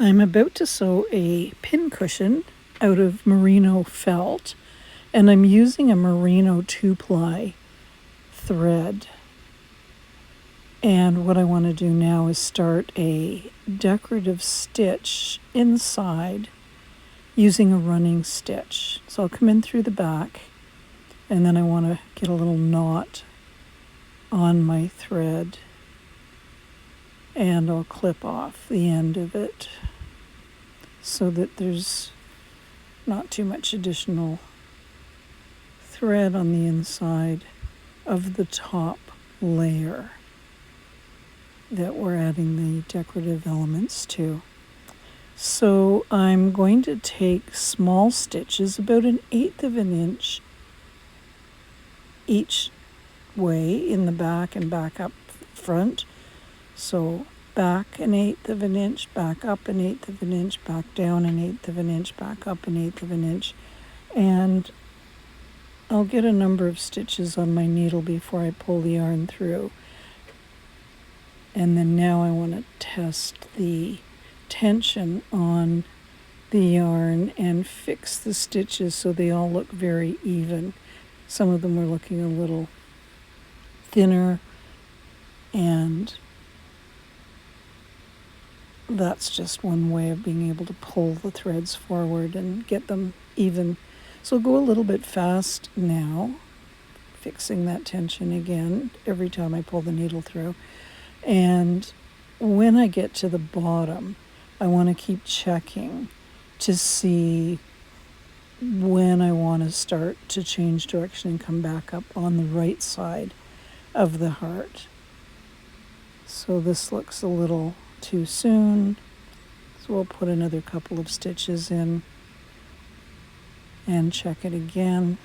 I'm about to sew a pin cushion out of Merino Felt, and I'm using a Merino 2-ply thread. And what I want to do now is start a decorative stitch inside using a running stitch. So I'll come in through the back, and then I want to get a little knot on my thread, and I'll clip off the end of it so that there's not too much additional thread on the inside of the top layer that we're adding the decorative elements to. So I'm going to take small stitches, about 1/8 of an inch each way in the back and back up front. So back 1/8 of an inch, back up 1/8 of an inch, back down 1/8 of an inch, back up 1/8 of an inch. And I'll get a number of stitches on my needle before I pull the yarn through. And then now I want to test the tension on the yarn and fix the stitches so they all look very even. Some of them are looking a little thinner, and that's just one way of being able to pull the threads forward and get them even. So I'll go a little bit fast now, fixing that tension again every time I pull the needle through. And when I get to the bottom, I want to keep checking to see when I want to start to change direction and come back up on the right side of the heart. So this looks a little too soon, so we'll put another couple of stitches in and check it again.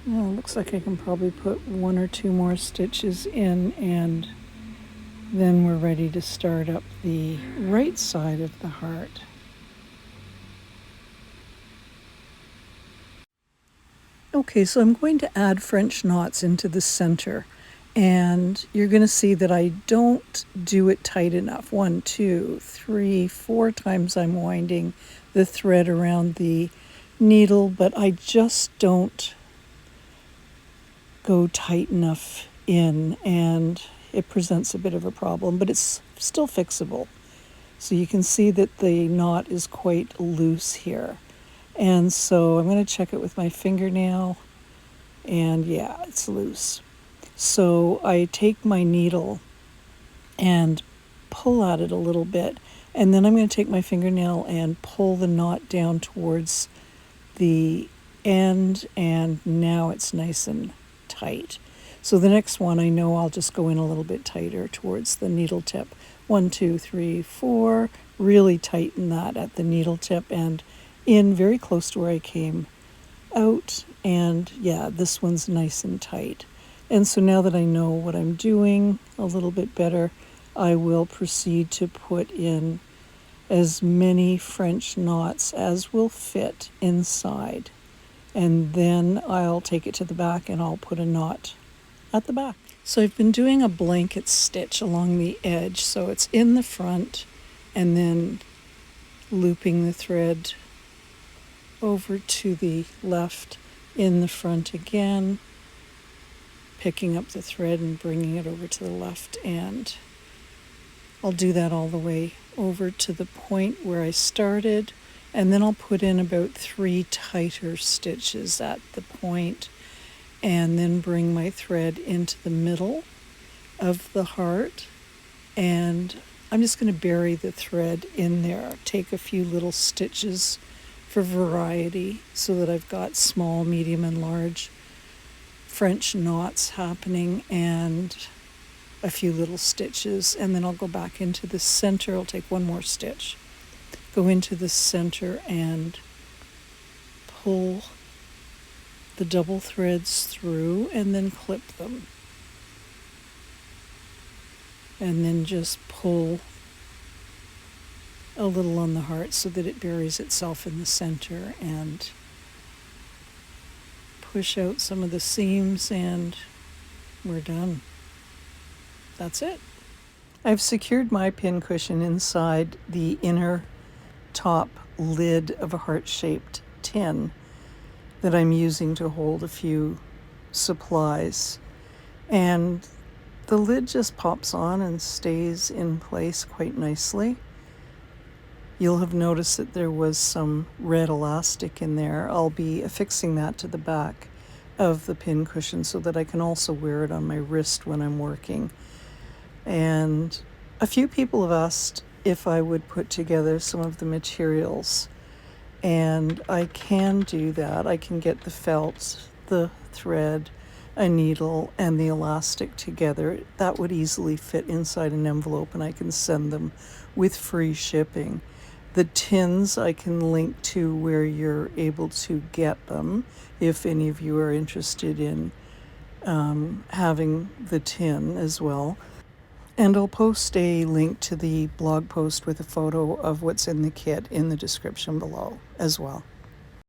Well, it looks like I can probably put 1 or 2 more stitches in, and then we're ready to start up the right side of the heart. Okay, so I'm going to add French knots into the center, and you're going to see that I don't do it tight enough. 1, 2, 3, 4 times I'm winding the thread around the needle, but I just don't go tight enough in, and it presents a bit of a problem, but it's still fixable. So you can see that the knot is quite loose here. And so I'm going to check it with my fingernail, and yeah, it's loose. So I take my needle and pull at it a little bit, and then I'm going to take my fingernail and pull the knot down towards the end, and now it's nice and tight. So the next one, I know I'll just go in a little bit tighter towards the needle tip. 1, 2, 3, 4, really tighten that at the needle tip and in very close to where I came out. And yeah, this one's nice and tight. And so now that I know what I'm doing a little bit better, I will proceed to put in as many French knots as will fit inside. And then I'll take it to the back and I'll put a knot at the back. So I've been doing a blanket stitch along the edge, so it's in the front and then looping the thread over to the left in the front again, picking up the thread and bringing it over to the left, and I'll do that all the way over to the point where I started, and then I'll put in about 3 tighter stitches at the point, and then bring my thread into the middle of the heart, and I'm just going to bury the thread in there, take a few little stitches for variety so that I've got small, medium, and large French knots happening, and a few little stitches, and then I'll go back into the center. I'll take 1 more stitch, go into the center and pull the double threads through, and then clip them, and then just pull a little on the heart so that it buries itself in the center, and push out some of the seams and we're done. That's it. I've secured my pincushion inside the inner top lid of a heart-shaped tin that I'm using to hold a few supplies. And the lid just pops on and stays in place quite nicely. You'll have noticed that there was some red elastic in there. I'll be affixing that to the back of the pincushion so that I can also wear it on my wrist when I'm working. And a few people have asked if I would put together some of the materials, and I can do that. I can get the felt, the thread, a needle, and the elastic together. That would easily fit inside an envelope, and I can send them with free shipping. The tins I can link to where you're able to get them if any of you are interested in having the tin as well. And I'll post a link to the blog post with a photo of what's in the kit in the description below as well.